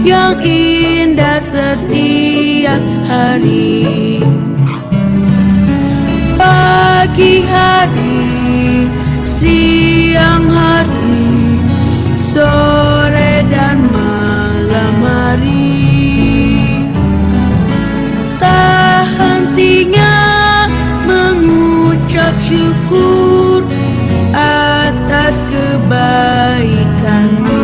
yang indah setiap hari. Pagi hari, siang hari, sore dan malam hari, tak hentinya mengucap syukur atas kebaikanmu.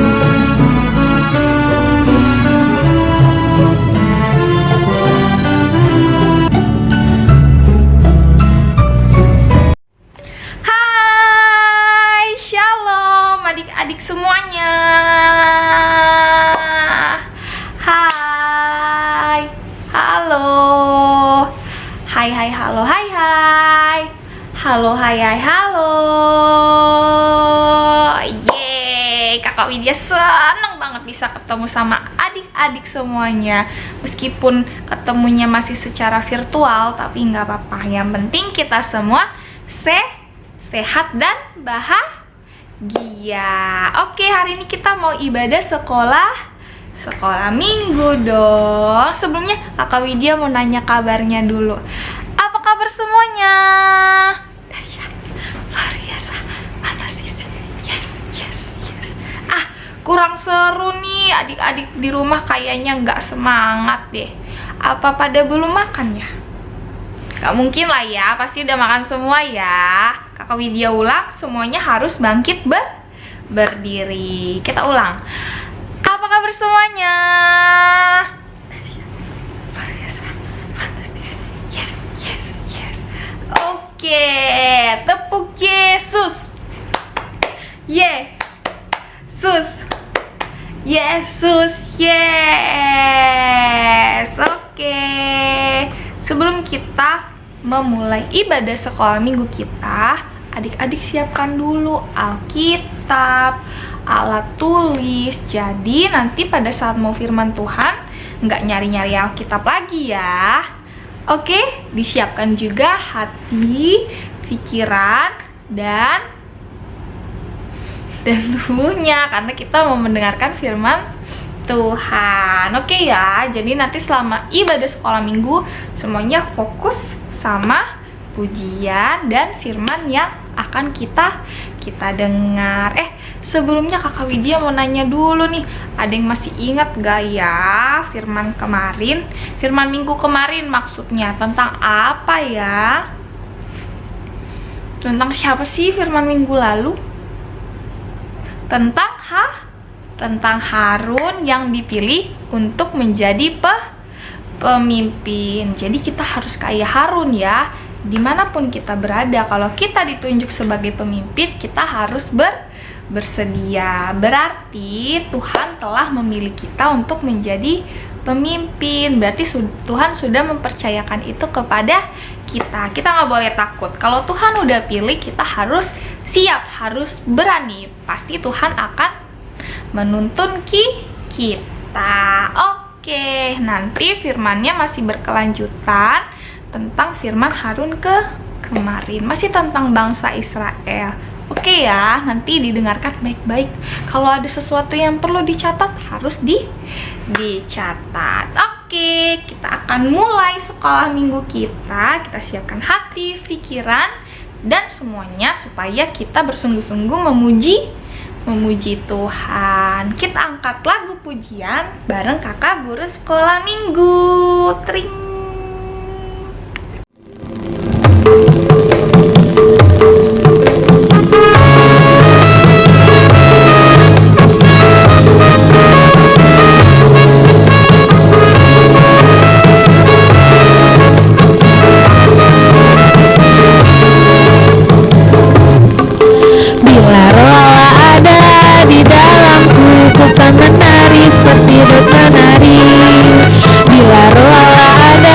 Hai, shalom adik-adik semuanya. Hai, halo. Hai, halo, hai. Halo, hai, halo. Yeay, Kakak Widya seneng banget bisa ketemu sama adik-adik semuanya. Meskipun ketemunya masih secara virtual, tapi nggak apa-apa. Yang penting kita semua sehat dan bahagia. Oke, hari ini kita mau ibadah sekolah minggu dong. Sebelumnya Kakak Widya mau nanya kabarnya dulu. Apa kabar semuanya? Dahsyat, luar biasa, fantastis. Yes. Kurang seru nih, adik-adik di rumah kayaknya nggak semangat deh. Apa pada belum makan ya? Gak mungkin lah ya, pasti udah makan semua ya. Kakak Widya ulang, semuanya harus bangkit berdiri. Kita ulang. Apa kabar semuanya? Luar biasa, fantastis. Yes. Oke, tepuk Yesus. Yesus, yes. Oke. Sebelum kita memulai ibadah sekolah minggu kita, adik-adik siapkan dulu Alkitab, alat tulis. Jadi nanti pada saat mau firman Tuhan, nggak nyari-nyari Alkitab lagi ya. Oke, disiapkan juga hati, pikiran, dan tubuhnya, karena kita mau mendengarkan firman Tuhan. Oke ya, jadi nanti selama ibadah sekolah minggu semuanya fokus sama pujian dan firman yang akan kita dengar. Sebelumnya Kakak Widya mau nanya dulu nih, ada yang masih ingat gak ya firman kemarin? Firman minggu kemarin maksudnya tentang apa ya? Tentang siapa sih firman minggu lalu? Tentang Harun yang dipilih untuk menjadi pemimpin. Jadi kita harus kayak Harun ya. Dimanapun kita berada, kalau kita ditunjuk sebagai pemimpin, kita harus bersedia. Berarti Tuhan telah memilih kita untuk menjadi pemimpin. Berarti Tuhan sudah mempercayakan itu kepada kita. Kita nggak boleh takut. Kalau Tuhan udah pilih, kita harus siap, harus berani. Pasti Tuhan akan menuntun kita. Oke, nanti firmannya masih berkelanjutan tentang firman Harun kemarin. Masih tentang bangsa Israel. Oke ya, nanti didengarkan baik-baik. Kalau ada sesuatu yang perlu dicatat, harus dicatat. Oke, kita akan mulai sekolah minggu kita. Kita siapkan hati, pikiran, dan semuanya supaya kita bersungguh-sungguh memuji Tuhan. Kita angkat lagu pujian bareng kakak guru sekolah minggu. Tring. Bila roh Allah ada di dalamku, ku kan menari seperti bermenari. Bila roh Allah ada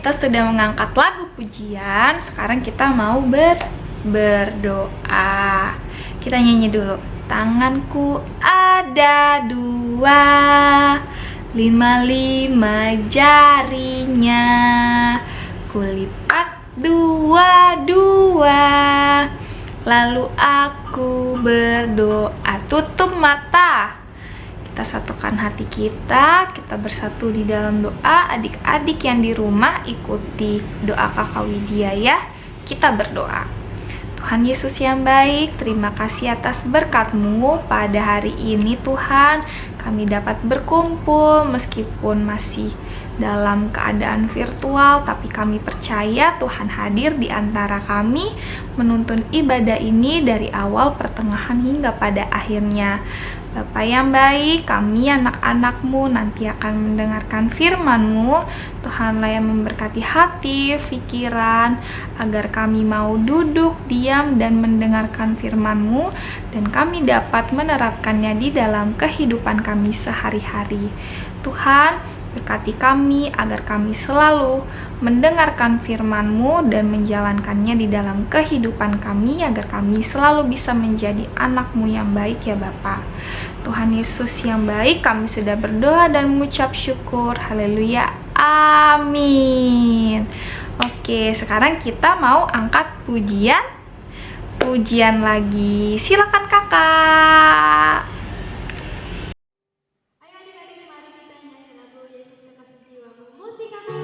kita sudah mengangkat lagu pujian. Sekarang kita mau berdoa. Kita nyanyi dulu. Tanganku ada dua, 5 jarinya, kulipat dua-dua, lalu aku berdoa. Tutup mata. Kita satukan hati kita bersatu di dalam doa. Adik-adik yang di rumah ikuti doa Kakak Widya ya. Kita berdoa. Tuhan Yesus yang baik, terima kasih atas berkat-Mu pada hari ini Tuhan. Kami dapat berkumpul meskipun masih dalam keadaan virtual, tapi kami percaya Tuhan hadir di antara kami menuntun ibadah ini dari awal, pertengahan, hingga pada akhirnya. Bapa yang baik, kami anak-anak-Mu nanti akan mendengarkan firman-Mu. Tuhanlah yang memberkati hati, pikiran, agar kami mau duduk, diam, dan mendengarkan firman-Mu, dan kami dapat menerapkannya di dalam kehidupan kami sehari-hari. Tuhan, berkati kami agar kami selalu mendengarkan firman-Mu dan menjalankannya di dalam kehidupan kami, agar kami selalu bisa menjadi anak-Mu yang baik ya Bapa. Tuhan Yesus yang baik, kami sudah berdoa dan mengucap syukur. Haleluya. Amin. Oke, sekarang kita mau angkat pujian lagi. Silakan Kakak. Ayo adik-adik, mari kita nyanyi lagu Yesus Kekasih Jiwamu. Musik kakak.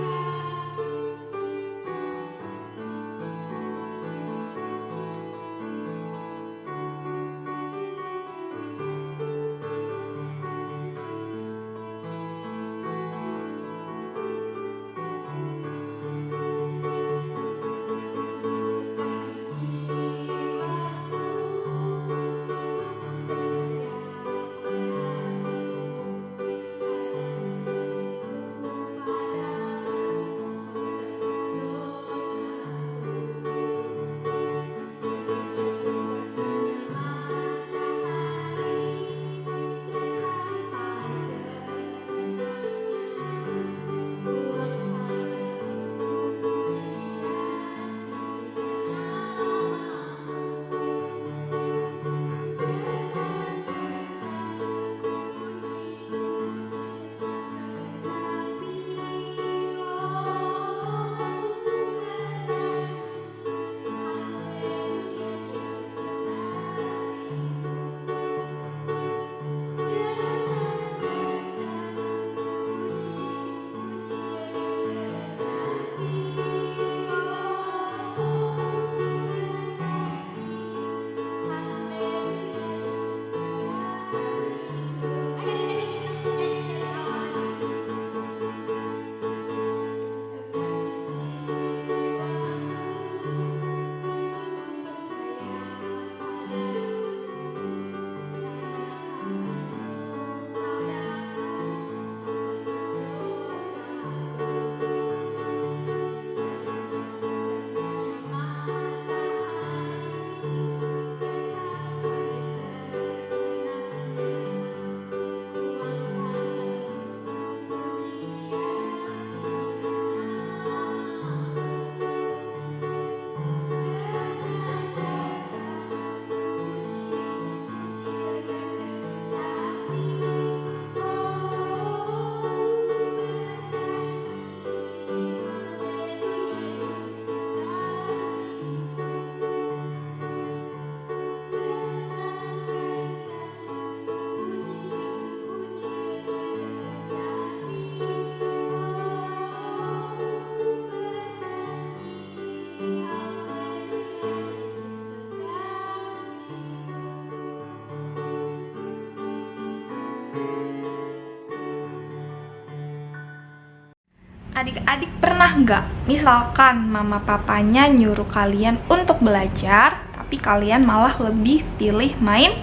Adik-adik pernah nggak misalkan mama papanya nyuruh kalian untuk belajar, tapi kalian malah lebih pilih main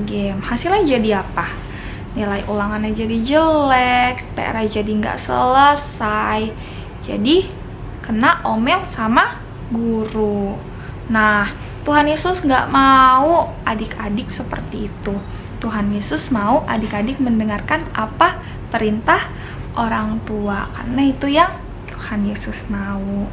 game? Hasilnya jadi apa? Nilai ulangannya jadi jelek, PR jadi nggak selesai, jadi kena omel sama guru. Nah, Tuhan Yesus nggak mau adik-adik seperti itu. Tuhan Yesus mau adik-adik mendengarkan apa perintah orang tua, karena itu yang Tuhan Yesus mau.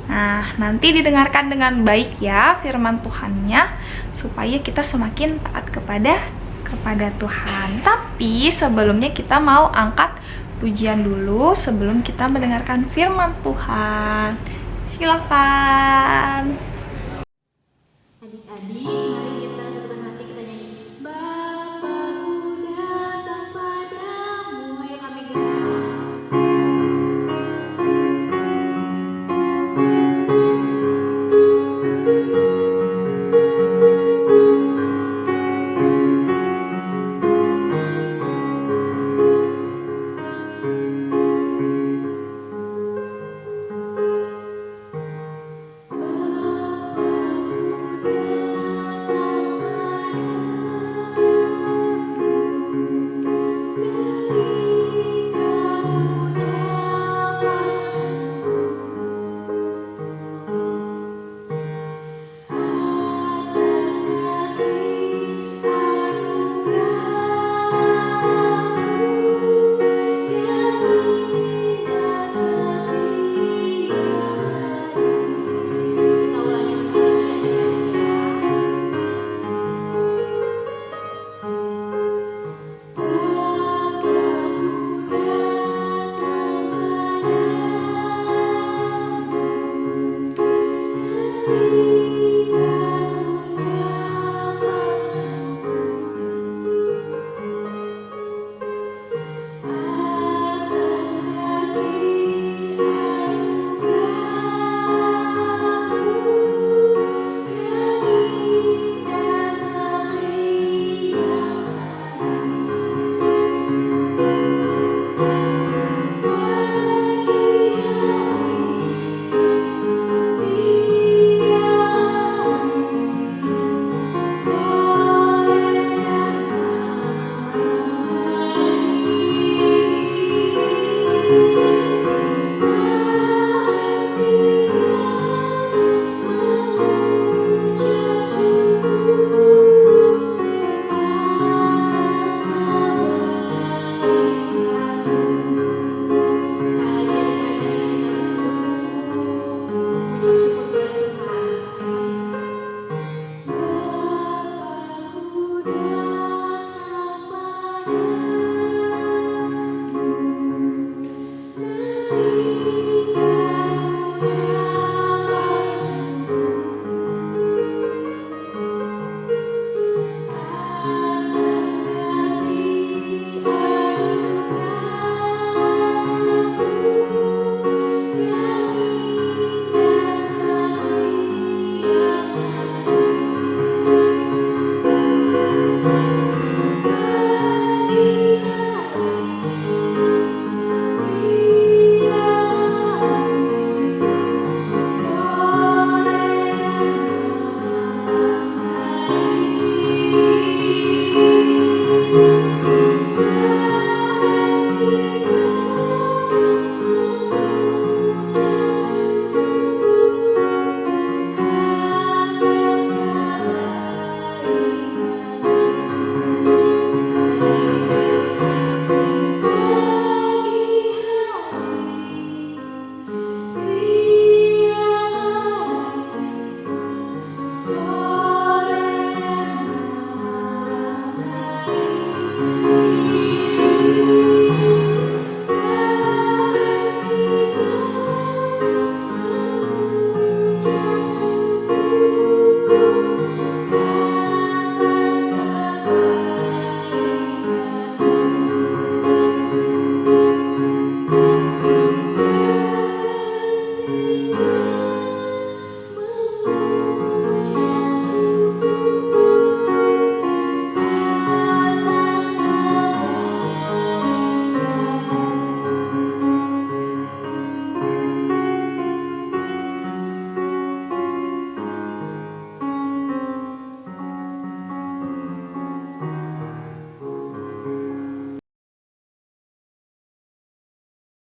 Nah, nanti didengarkan dengan baik ya firman Tuhannya, supaya kita semakin taat kepada Tuhan. Tapi sebelumnya kita mau angkat pujian dulu sebelum kita mendengarkan firman Tuhan. Silakan. Adik-adik, mari kita satukan hati, kita nyanyi Bapakku datang padamu. Ayo kami gerak.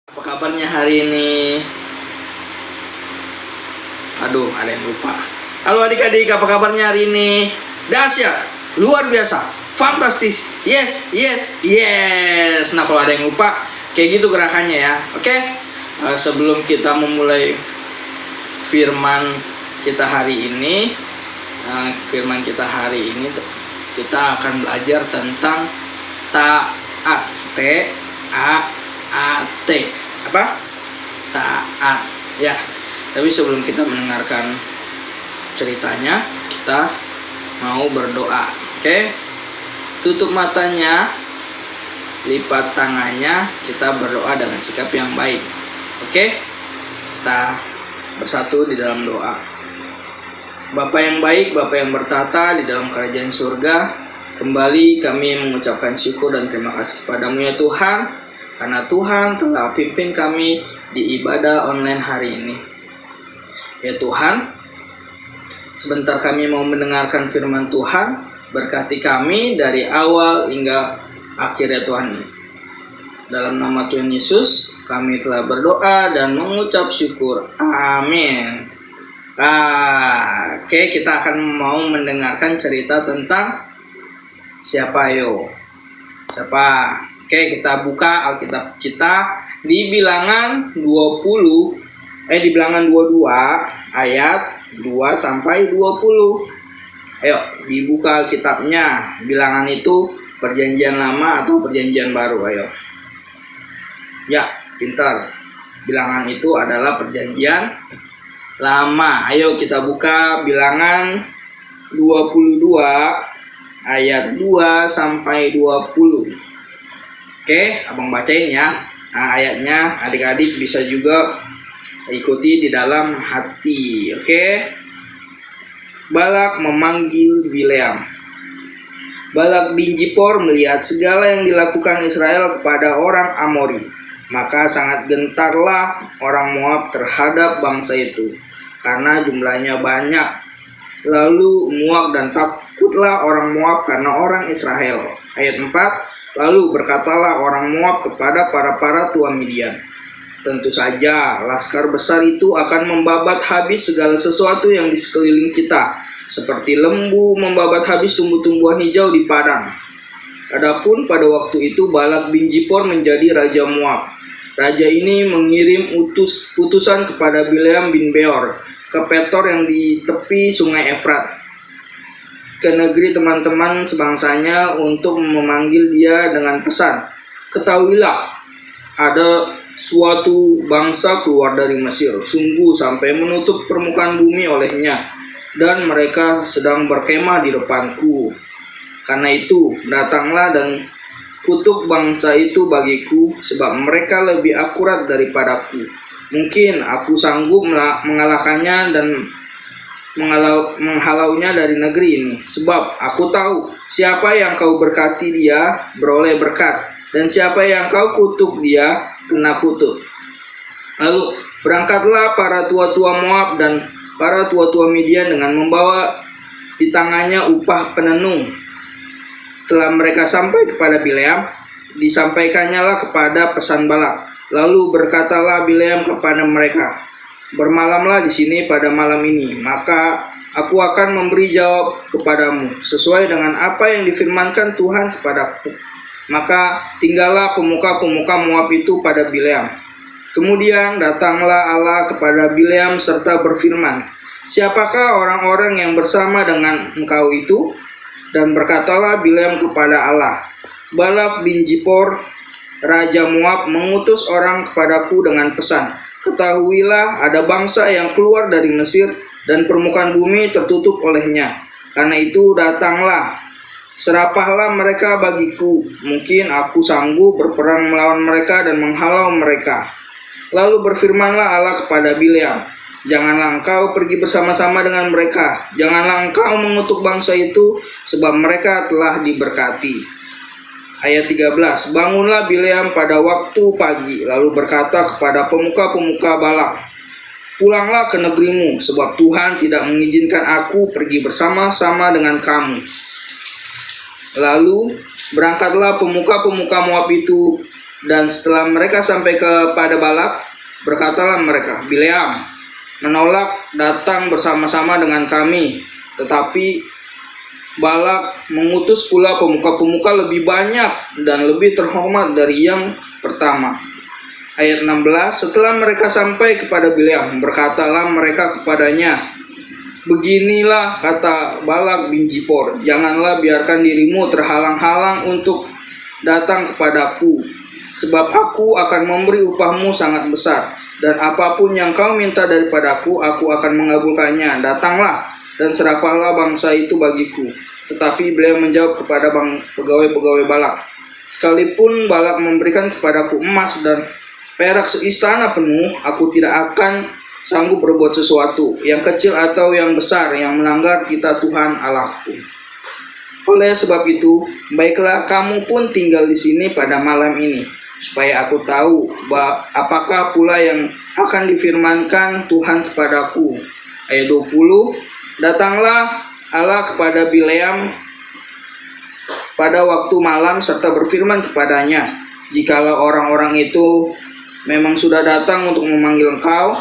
Apa kabarnya hari ini? Aduh, ada yang lupa. Halo adik-adik, apa kabarnya hari ini? Dahsyat, luar biasa, fantastis, yes, yes, yes. Nah, kalau ada yang lupa, kayak gitu gerakannya ya, oke? Sebelum kita memulai firman kita hari ini, kita akan belajar tentang taat. T-A-A-T. Apa? Taat. Ya. Tapi sebelum kita mendengarkan ceritanya, kita mau berdoa. Oke? Tutup matanya, lipat tangannya, kita berdoa dengan sikap yang baik. Oke? Kita bersatu di dalam doa. Bapa yang baik, Bapa yang bertata di dalam kerajaan surga, kembali kami mengucapkan syukur dan terima kasih kepadamu ya Tuhan, karena Tuhan telah pimpin kami di ibadah online hari ini. Ya Tuhan, sebentar kami mau mendengarkan firman Tuhan, berkati kami dari awal hingga akhir ya Tuhan. Dalam nama Tuhan Yesus, kami telah berdoa dan mengucap syukur. Amin. Oke, kita akan mau mendengarkan cerita tentang siapa yo? Siapa? Oke, kita buka Alkitab kita di Bilangan 22 ayat 2 sampai 20. Ayo, dibuka Alkitabnya. Bilangan itu perjanjian lama atau perjanjian baru, ayo. Ya, pintar. Bilangan itu adalah perjanjian lama. Ayo kita buka Bilangan 22 ayat 2 sampai 20. Oke, abang bacain ya. Ayatnya adik-adik bisa juga ikuti di dalam hati. Oke. Balak memanggil Bileam. Balak bin Zippor melihat segala yang dilakukan Israel kepada orang Amori, maka sangat gentarlah orang Moab terhadap bangsa itu, karena jumlahnya banyak. Lalu muak dan takutlah orang Moab karena orang Israel. Ayat 4, lalu berkatalah orang Moab kepada para tua Midian, tentu saja laskar besar itu akan membabat habis segala sesuatu yang di sekeliling kita, seperti lembu membabat habis tumbuh-tumbuhan hijau di padang. Adapun pada waktu itu Balak bin Zippor menjadi raja Moab. Raja ini mengirim utusan kepada Bileam bin Beor ke Petor yang di tepi sungai Efrat, ke negeri teman-teman sebangsanya, untuk memanggil dia dengan pesan, ketahuilah, ada suatu bangsa keluar dari Mesir, sungguh sampai menutup permukaan bumi olehnya, dan mereka sedang berkemah di depanku. Karena itu, datanglah dan kutuk bangsa itu bagiku, sebab mereka lebih akurat daripadaku. Mungkin aku sanggup mengalahkannya dan menghalaunya dari negeri ini, sebab aku tahu siapa yang kau berkati dia beroleh berkat, dan siapa yang kau kutuk dia kena kutuk. Lalu berangkatlah para tua-tua Moab dan para tua-tua Midian dengan membawa di tangannya upah penenung. Setelah mereka sampai kepada Bileam, disampaikannya lah kepada pesan Balak. Lalu berkatalah Bileam kepada mereka, bermalamlah di sini pada malam ini, maka aku akan memberi jawab kepadamu sesuai dengan apa yang difirmankan Tuhan kepadaku. Maka tinggallah pemuka-pemuka Moab itu pada Bileam. Kemudian datanglah Allah kepada Bileam serta berfirman, siapakah orang-orang yang bersama dengan engkau itu? Dan berkatalah Bileam kepada Allah, Balak bin Zippor, raja Moab, mengutus orang kepadaku dengan pesan, ketahuilah ada bangsa yang keluar dari Mesir dan permukaan bumi tertutup olehnya. Karena itu datanglah, serapahlah mereka bagiku, mungkin aku sanggup berperang melawan mereka dan menghalau mereka. Lalu berfirmanlah Allah kepada Bileam, janganlah engkau pergi bersama-sama dengan mereka, janganlah engkau mengutuk bangsa itu, sebab mereka telah diberkati. Ayat 13, bangunlah Bileam pada waktu pagi, lalu berkata kepada pemuka-pemuka Balak, pulanglah ke negerimu, sebab Tuhan tidak mengizinkan aku pergi bersama-sama dengan kamu. Lalu berangkatlah pemuka-pemuka Moab itu, dan setelah mereka sampai kepada Balak, berkatalah mereka, Bileam menolak datang bersama-sama dengan kami, tetapi Balak mengutus pula pemuka-pemuka lebih banyak dan lebih terhormat dari yang pertama. Ayat 16, setelah mereka sampai kepada Bileam, berkatalah mereka kepadanya, beginilah kata Balak bin Zipor, janganlah biarkan dirimu terhalang-halang untuk datang kepadaku, sebab aku akan memberi upahmu sangat besar, dan apapun yang kau minta daripadaku, aku akan mengabulkannya. Datanglah dan serahkanlah bangsa itu bagiku. Tetapi beliau menjawab kepada pegawai-pegawai Balak, sekalipun Balak memberikan kepadaku emas dan perak seistana penuh, aku tidak akan sanggup berbuat sesuatu, yang kecil atau yang besar, yang melanggar titah Tuhan Allahku. Oleh sebab itu, baiklah kamu pun tinggal di sini pada malam ini, supaya aku tahu apakah pula yang akan difirmankan Tuhan kepadaku. Ayat 20, datanglah Allah kepada Bileam pada waktu malam serta berfirman kepadanya, jikalau orang-orang itu memang sudah datang untuk memanggil engkau,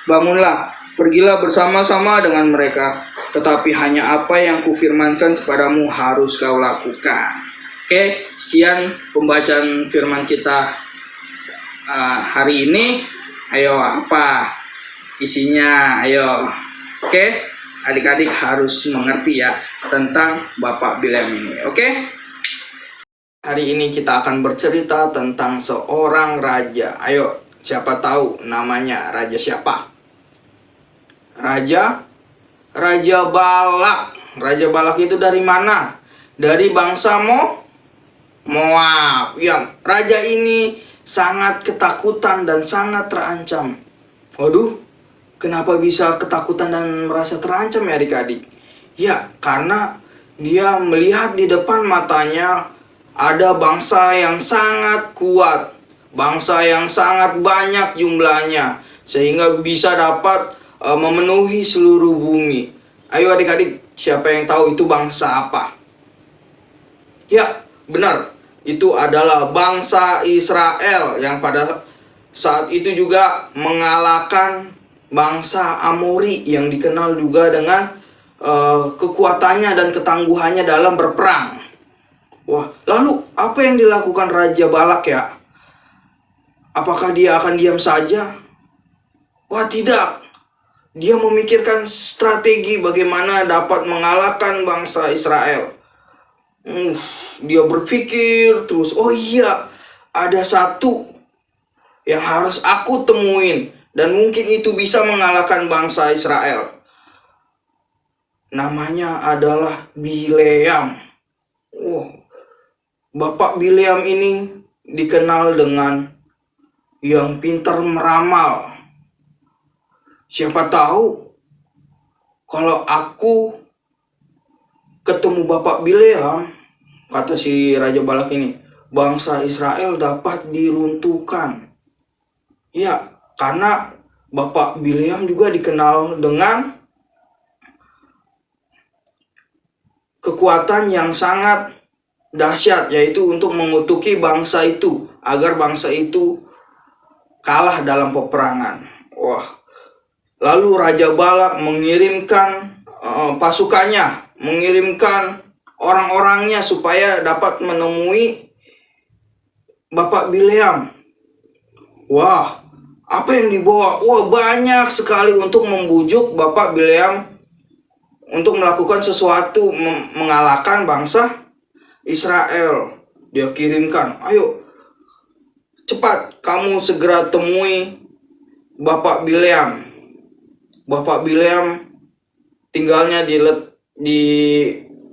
bangunlah, pergilah bersama-sama dengan mereka, tetapi hanya apa yang kufirmankan kepadamu harus kau lakukan. Oke, sekian pembacaan firman kita hari ini. Ayo, apa isinya? Ayo. Oke, adik-adik harus mengerti ya tentang Bapak Bileam ini. Oke? Hari ini kita akan bercerita tentang seorang raja. Ayo, siapa tahu namanya raja siapa? Raja Balak. Raja Balak itu dari mana? Dari bangsa Moab. Ya, raja ini sangat ketakutan dan sangat terancam. Waduh, kenapa bisa ketakutan dan merasa terancam ya adik-adik? Ya, karena dia melihat di depan matanya ada bangsa yang sangat kuat, bangsa yang sangat banyak jumlahnya, sehingga bisa dapat memenuhi seluruh bumi. Ayo adik-adik, siapa yang tahu itu bangsa apa? Ya, benar, itu adalah bangsa Israel yang pada saat itu juga mengalahkan bangsa Amori yang dikenal juga dengan kekuatannya dan ketangguhannya dalam berperang. Wah, lalu apa yang dilakukan Raja Balak ya? Apakah dia akan diam saja? Wah, tidak. Dia memikirkan strategi bagaimana dapat mengalahkan bangsa Israel. Dia berpikir terus, oh iya, ada satu yang harus aku temuin, dan mungkin itu bisa mengalahkan bangsa Israel. Namanya adalah Bileam. Bapak Bileam ini dikenal dengan yang pintar meramal. Siapa tahu kalau aku ketemu Bapak Bileam, kata si Raja Balak ini, bangsa Israel dapat diruntuhkan. Ya, karena Bapak Bileam juga dikenal dengan kekuatan yang sangat dahsyat, yaitu untuk mengutuki bangsa itu agar bangsa itu kalah dalam peperangan. Wah, lalu Raja Balak mengirimkan pasukannya, mengirimkan orang-orangnya supaya dapat menemui Bapak Bileam. Wah, apa yang dibawa? Wah, banyak sekali untuk membujuk Bapak Bileam untuk melakukan sesuatu, mengalahkan bangsa Israel. Dia kirimkan, ayo cepat kamu segera temui Bapak Bileam. Bapak Bileam tinggalnya di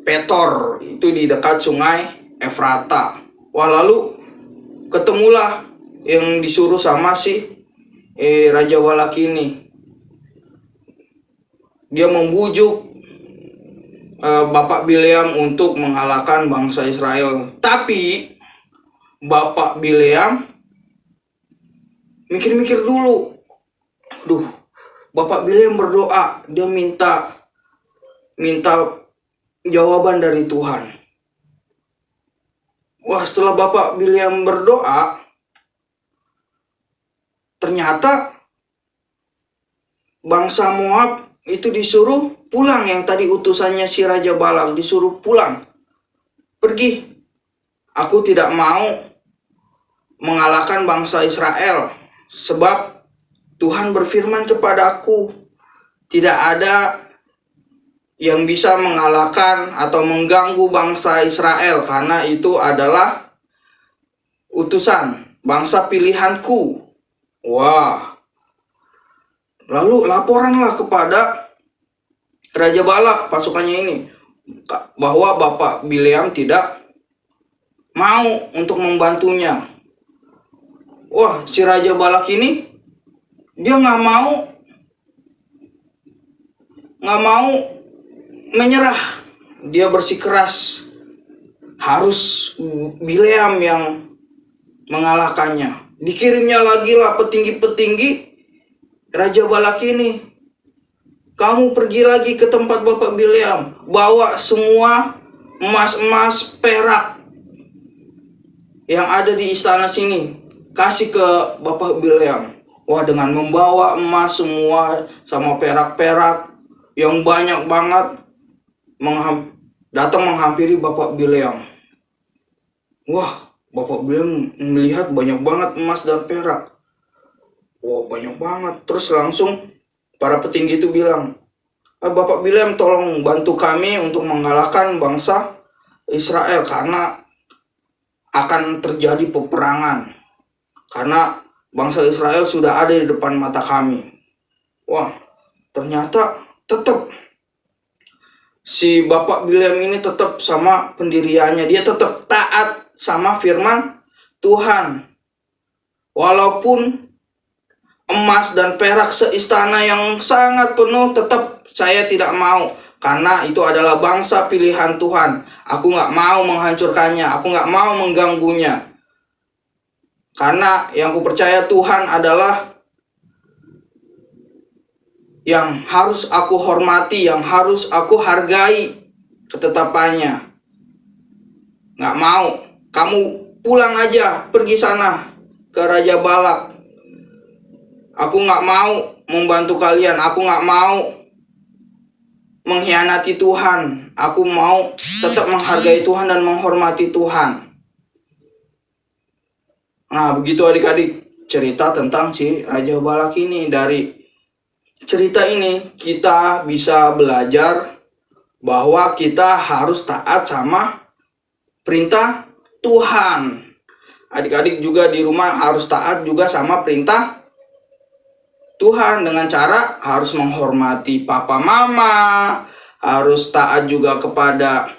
Petor, itu di dekat sungai Efrata. Wah, lalu ketemulah yang disuruh sama si Raja Balak ini. Dia membujuk Bapak Bileam untuk mengalahkan bangsa Israel. Tapi Bapak Bileam mikir-mikir dulu. Aduh, Bapak Bileam berdoa, dia minta jawaban dari Tuhan. Wah, setelah Bapak Bileam berdoa, ternyata bangsa Moab itu disuruh pulang. Yang tadi utusannya si Raja Balak disuruh pulang, pergi. Aku tidak mau mengalahkan bangsa Israel. Sebab Tuhan berfirman kepadaku, tidak ada yang bisa mengalahkan atau mengganggu bangsa Israel, karena itu adalah utusan bangsa pilihanku. Wah. Lalu laporanlah kepada Raja Balak pasukannya ini bahwa Bapak Bileam tidak mau untuk membantunya. Wah, si Raja Balak ini dia nggak mau menyerah. Dia bersikeras harus Bileam yang mengalahkannya. Dikirimnya lagi lah petinggi-petinggi Raja Balak ini. Kamu pergi lagi ke tempat Bapak Bileam, bawa semua emas-emas, perak yang ada di istana sini, kasih ke Bapak Bileam. Wah, dengan membawa emas semua sama perak-perak yang banyak banget, datang menghampiri Bapak Bileam. Wah, Bapak Bileam melihat banyak banget emas dan perak. Wah, banyak banget. Terus langsung para petinggi itu bilang, Bapak Bileam, tolong bantu kami untuk mengalahkan bangsa Israel, karena akan terjadi peperangan. Karena bangsa Israel sudah ada di depan mata kami. Wah, ternyata tetap si Bapak Bileam ini tetap sama pendiriannya. Dia tetap taat sama firman Tuhan. Walaupun emas dan perak seistana yang sangat penuh, tetap saya tidak mau. Karena itu adalah bangsa pilihan Tuhan. Aku nggak mau menghancurkannya. Aku nggak mau mengganggunya. Karena yang kupercaya Tuhan adalah yang harus aku hormati, yang harus aku hargai ketetapannya. Nggak mau. Kamu pulang aja, pergi sana ke Raja Balak. Aku nggak mau membantu kalian. Aku nggak mau mengkhianati Tuhan. Aku mau tetap menghargai Tuhan dan menghormati Tuhan. Nah, begitu adik-adik cerita tentang si Raja Balak ini. Dari cerita ini kita bisa belajar bahwa kita harus taat sama perintah Tuhan. Adik-adik juga di rumah harus taat juga sama perintah Tuhan, dengan cara harus menghormati papa mama, harus taat juga kepada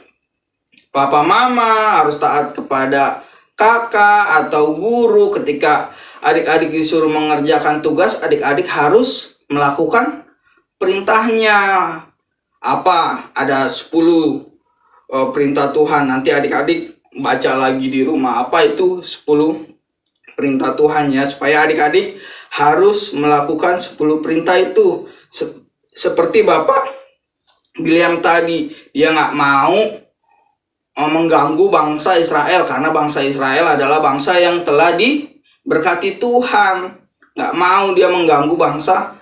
papa mama, harus taat kepada kakak atau guru. Ketika adik-adik disuruh mengerjakan tugas, adik-adik harus melakukan perintahnya. Apa? Ada 10 perintah Tuhan. Nanti adik-adik baca lagi di rumah apa itu 10 perintah Tuhan ya, supaya adik-adik harus melakukan 10 perintah itu. Seperti Bapak Bileam tadi, dia nggak mau mengganggu bangsa Israel, karena bangsa Israel adalah bangsa yang telah diberkati Tuhan. Nggak mau dia mengganggu bangsa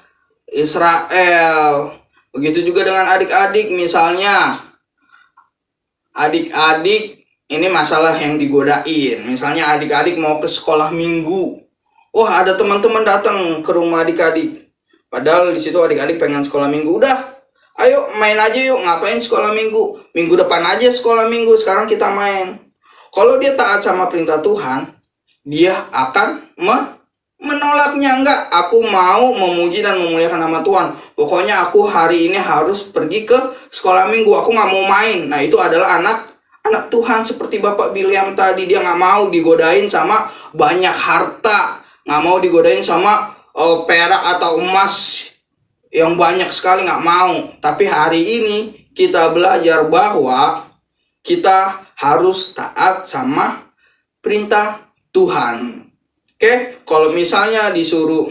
Israel. Begitu juga dengan adik-adik. Misalnya adik-adik ini masalah yang digodain. Misalnya adik-adik mau ke sekolah minggu. Wah, ada teman-teman datang ke rumah adik-adik. Padahal di situ adik-adik pengen sekolah minggu. Udah, ayo main aja yuk. Ngapain sekolah minggu? Minggu depan aja sekolah minggu. Sekarang kita main. Kalau dia taat sama perintah Tuhan, dia akan menolaknya. Enggak, aku mau memuji dan memuliakan nama Tuhan. Pokoknya aku hari ini harus pergi ke sekolah minggu. Aku nggak mau main. Nah, itu adalah anak Tuhan seperti Bapak Bileam tadi. Dia nggak mau digodain sama banyak harta, nggak mau digodain sama perak atau emas yang banyak sekali, nggak mau. Tapi hari ini kita belajar bahwa kita harus taat sama perintah Tuhan. Oke, kalau misalnya disuruh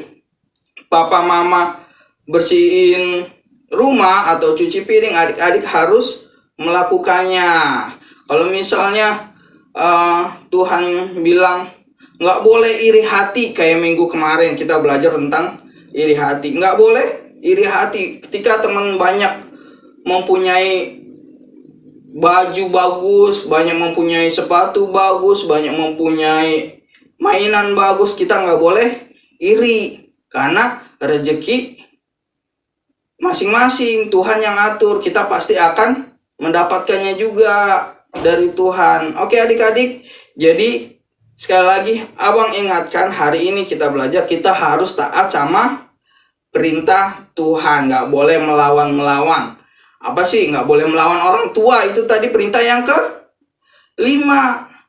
papa mama bersihin rumah atau cuci piring, adik-adik harus melakukannya. Kalau misalnya Tuhan bilang nggak boleh iri hati, kayak minggu kemarin kita belajar tentang iri hati. Nggak boleh iri hati. Ketika teman banyak mempunyai baju bagus, banyak mempunyai sepatu bagus, banyak mempunyai mainan bagus, kita nggak boleh iri. Karena rezeki masing-masing Tuhan yang atur, kita pasti akan mendapatkannya juga dari Tuhan. Oke adik-adik, jadi sekali lagi abang ingatkan, hari ini kita belajar kita harus taat sama perintah Tuhan, nggak boleh melawan-melawan. Apa sih nggak boleh melawan orang tua? Itu tadi perintah yang ke-5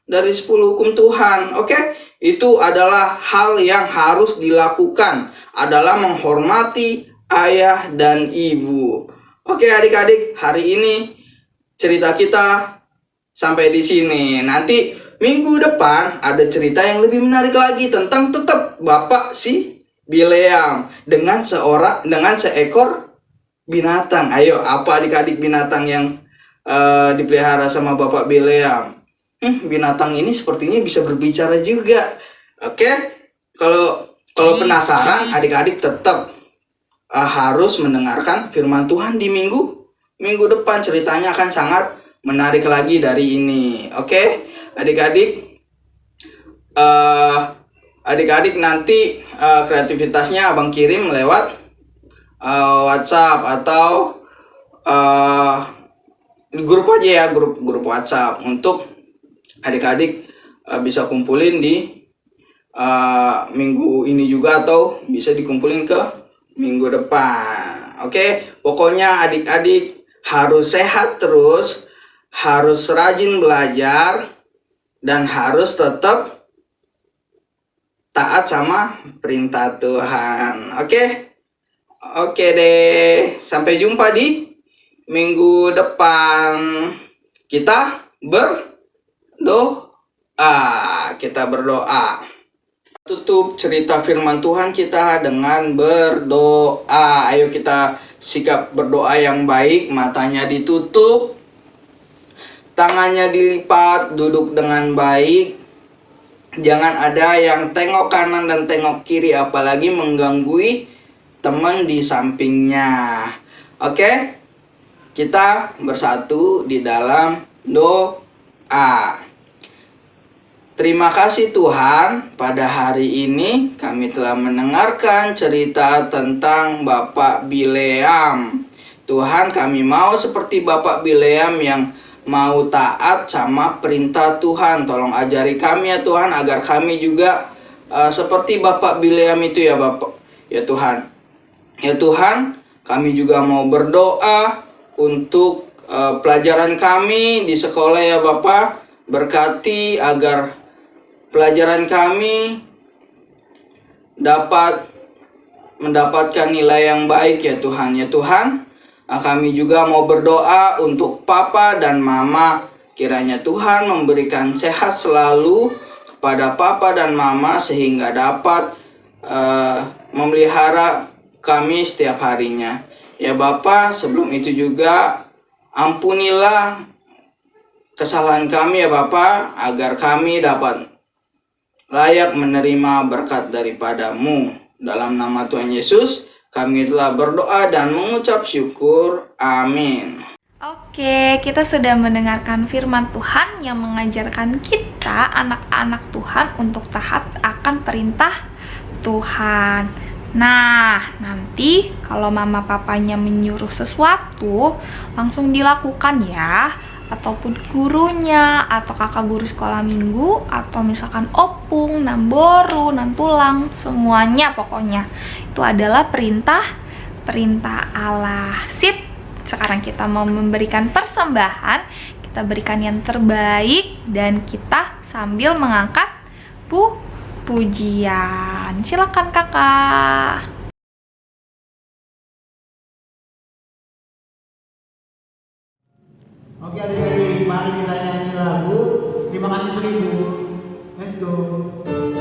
dari 10 hukum Tuhan. Oke, itu adalah hal yang harus dilakukan, adalah menghormati ayah dan ibu. Oke adik-adik, hari ini cerita kita sampai di sini. Nanti minggu depan ada cerita yang lebih menarik lagi tentang tetap Bapak si Bileam dengan seekor binatang. Ayo, apa adik-adik binatang yang dipelihara sama Bapak Bileam? Binatang ini sepertinya bisa berbicara juga. Oke, kalau penasaran, adik-adik tetap harus mendengarkan firman Tuhan di minggu depan. Ceritanya akan sangat menarik lagi dari ini. Oke, adik-adik nanti kreativitasnya abang kirim lewat WhatsApp atau grup aja ya, grup WhatsApp, untuk adik-adik bisa kumpulin di minggu ini juga, atau bisa dikumpulin ke minggu depan. Oke, pokoknya adik-adik harus sehat terus, harus rajin belajar, dan harus tetap taat sama perintah Tuhan. Oke deh, sampai jumpa di minggu depan. Kita berdoa. Tutup cerita firman Tuhan kita dengan berdoa. Ayo kita sikap berdoa yang baik, matanya ditutup, tangannya dilipat, duduk dengan baik. Jangan ada yang tengok kanan dan tengok kiri, apalagi mengganggu teman di sampingnya. Oke? Kita bersatu di dalam doa. Terima kasih Tuhan, pada hari ini kami telah mendengarkan cerita tentang Bapak Bileam. Tuhan, kami mau seperti Bapak Bileam yang mau taat sama perintah Tuhan. Tolong ajari kami ya Tuhan, agar kami juga seperti Bapak Bileam itu ya Bapak. Ya Tuhan. Ya Tuhan, kami juga mau berdoa untuk pelajaran kami di sekolah ya Bapak. Berkati agar pelajaran kami dapat mendapatkan nilai yang baik ya Tuhan. Ya Tuhan, kami juga mau berdoa untuk Papa dan Mama. Kiranya Tuhan memberikan sehat selalu kepada Papa dan Mama, sehingga dapat memelihara kami setiap harinya. Ya Bapa, sebelum itu juga ampunilah kesalahan kami ya Bapa, agar kami dapat layak menerima berkat daripadamu. Dalam nama Tuhan Yesus kami telah berdoa dan mengucap syukur. Amin. Oke, kita sudah mendengarkan firman Tuhan yang mengajarkan kita anak-anak Tuhan untuk taat akan perintah Tuhan. Nah, nanti kalau mama papanya menyuruh sesuatu, langsung dilakukan ya. Ataupun gurunya, atau kakak guru sekolah minggu, atau misalkan opung, namboru, nantulang, semuanya pokoknya. Itu adalah perintah Allah. Sip, sekarang kita mau memberikan persembahan. Kita berikan yang terbaik, dan kita sambil mengangkat pujian. Silakan kakak. Oke adik-adik, mari kita nyanyi lagu Terima Kasih Seribu. Let's go. Terima kasih.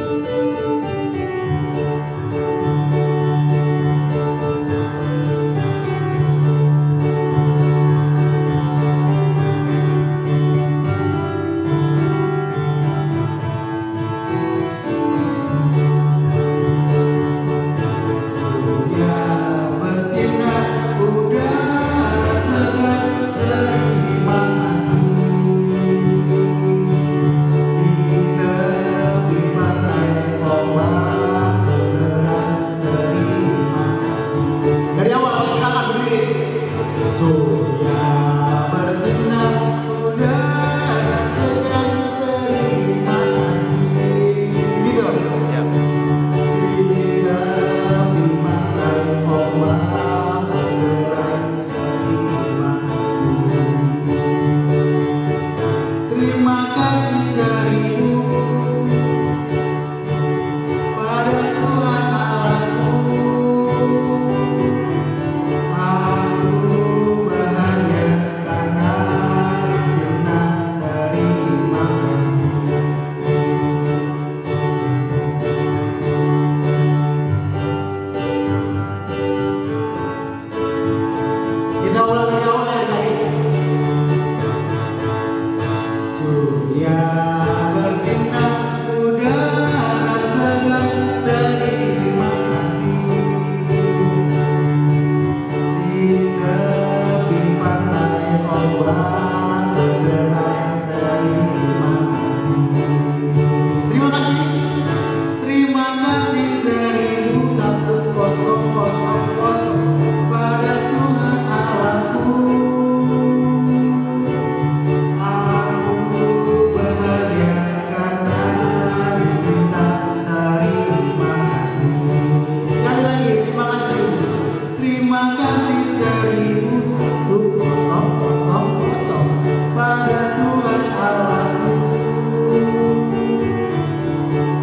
bergerak, terima kasih. Terima kasih. Terima kasih 1100 pada Tuhan Allahku. Aku bahagia karena dicinta, terima kasih. Sekali lagi, terima kasih. Terima kasih 1100 pada Tuhan Allahku.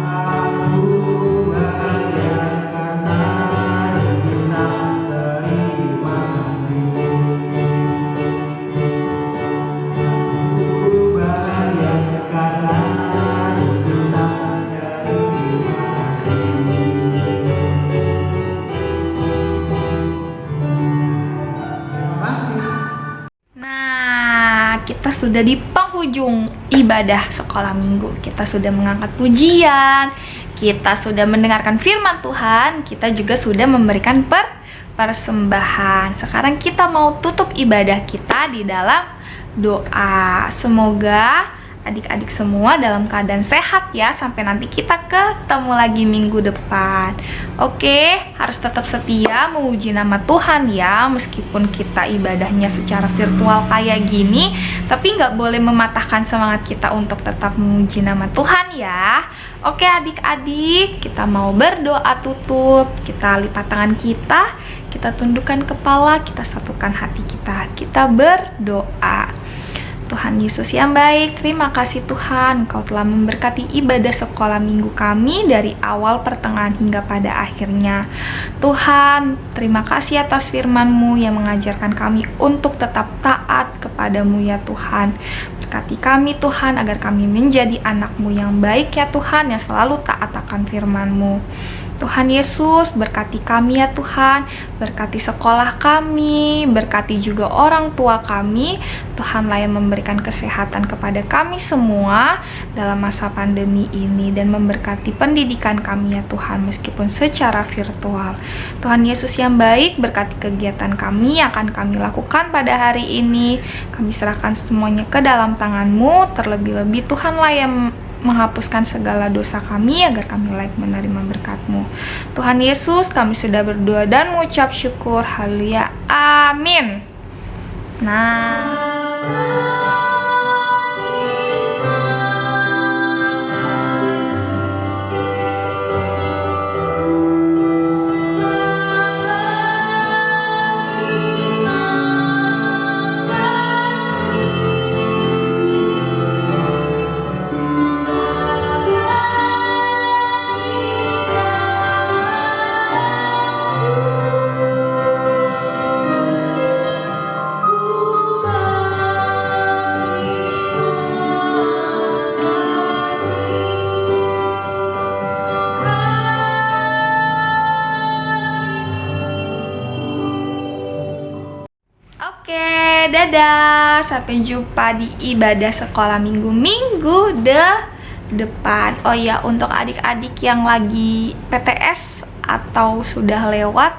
Aku bahagia karena dicinta, terima kasih. Aku bahagia karena dicinta, terima kasih. Terima kasih. Nah, kita sudah di penghujung ibadah sekolah minggu. Kita sudah mengangkat pujian, kita sudah mendengarkan firman Tuhan, kita juga sudah memberikan persembahan. Sekarang kita mau tutup ibadah kita di dalam doa. Semoga adik-adik semua dalam keadaan sehat ya, sampai nanti kita ketemu lagi minggu depan. Oke, harus tetap setia memuji nama Tuhan ya, meskipun kita ibadahnya secara virtual kayak gini, tapi nggak boleh mematahkan semangat kita untuk tetap memuji nama Tuhan ya. Oke adik-adik, kita mau berdoa tutup. Kita lipat tangan kita tundukkan kepala, kita satukan hati kita berdoa. Tuhan Yesus yang baik, terima kasih Tuhan, Engkau telah memberkati ibadah sekolah minggu kami dari awal, pertengahan, hingga pada akhirnya. Tuhan, terima kasih atas firman-Mu yang mengajarkan kami untuk tetap taat kepadamu ya Tuhan. Berkati kami Tuhan, agar kami menjadi anak-Mu yang baik ya Tuhan, yang selalu taat akan firman-Mu. Tuhan Yesus, berkati kami ya Tuhan, berkati sekolah kami, berkati juga orang tua kami. Tuhanlah yang memberikan kesehatan kepada kami semua dalam masa pandemi ini, dan memberkati pendidikan kami ya Tuhan, meskipun secara virtual. Tuhan Yesus yang baik, berkati kegiatan kami yang akan kami lakukan pada hari ini. Kami serahkan semuanya ke dalam tangan-Mu, terlebih-lebih Tuhanlah yang menghapuskan segala dosa kami agar kami layak menerima berkat-Mu. Tuhan Yesus, kami sudah berdoa dan mengucap syukur. Haleluya. Amin. Nah, oke, dadah. Sampai jumpa di ibadah sekolah minggu depan. Oh ya, untuk adik-adik yang lagi PTS atau sudah lewat,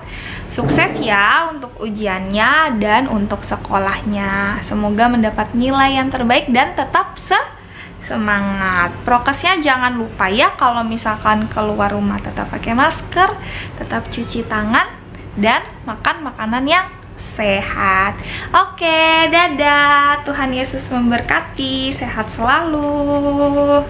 sukses ya untuk ujiannya dan untuk sekolahnya. Semoga mendapat nilai yang terbaik dan tetap semangat. Prokesnya jangan lupa ya, kalau misalkan keluar rumah tetap pakai masker, tetap cuci tangan, dan makan makanan yang sehat. Oke, dadah. Tuhan Yesus memberkati. Sehat selalu.